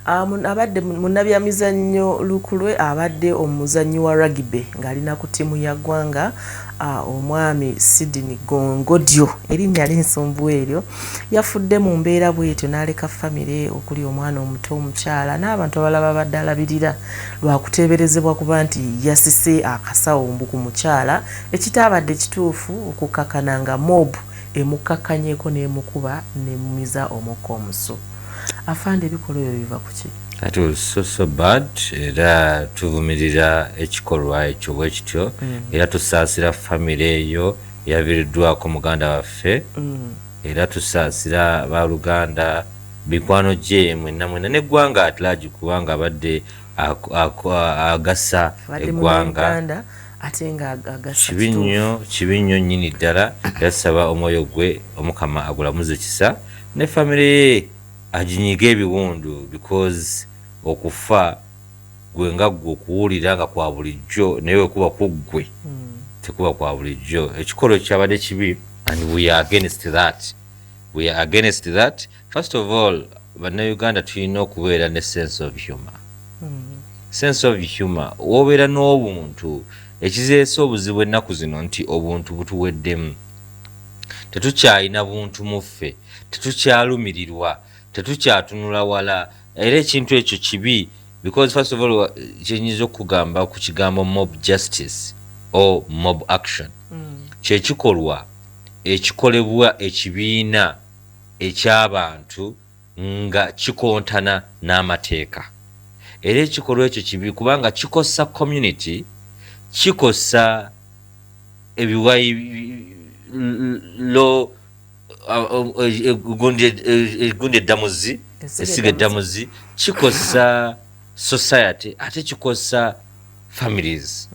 abadde munnabyamizannyo Lukulwe abadde omuzannyi wa rugby ng'alina ku ttiimu ya ggwanga omwami Sydney Gongodyo erinnya linsumbu eryo yafudde mu mbeera bw'etyo n'aleka famire okuli omwana omuto omukyala n'abantu abalala babadde alabirira lwakuteeberezebwa kuba nti yasise akasawo mbu ku mukyala ekitaabadde kituufu okukkakana nga mob emukkakkanyeeko n'emukuba n'emumiza omukka omusu. Afande ebikolwa ebyo biva ku ki? It was so bad era tuvumirira ekikolwa ekyo bwe kityo era tusaasira famire eyo yaviiriddwako muganda waffe era tusaasira baluganda mikwano gye mwenna n'eggwanga atlagi kubanga abadde agasa eggwanga kibi nnyo nnyini ddala yasaba omwoyo gwe Omukama agulamuze kisa ne famire ye aginyiga ebiwundu because okufa gwe nga gwe okuwulira nga kwa bulijjo naye wekuba ku ggwe tekuba kwa bulijjo ekikolwa kyabadde kibi and we are against that. First of all bannayuganda tulina okubeera ne sense of humor wobeera n'obuntu ekizeesa obuzibu ennaku zino nti obuntu butuweddemu tetukyalina buntu muffe tetukyalumirirwa tetukyatunula wala era ekintu ekyo kibi because first of all kyenyinza okugamba ku kigambo mob justice or mob action kyekikolwa ekikolebwa ekibiina eky'abantu nga kikontana n'amateeka era ekikolwa ekyo kibi kubanga kikosa community kikosa ebiwailo egundi eddamuzi esiga eddamuzi kikosa society ate kikosa families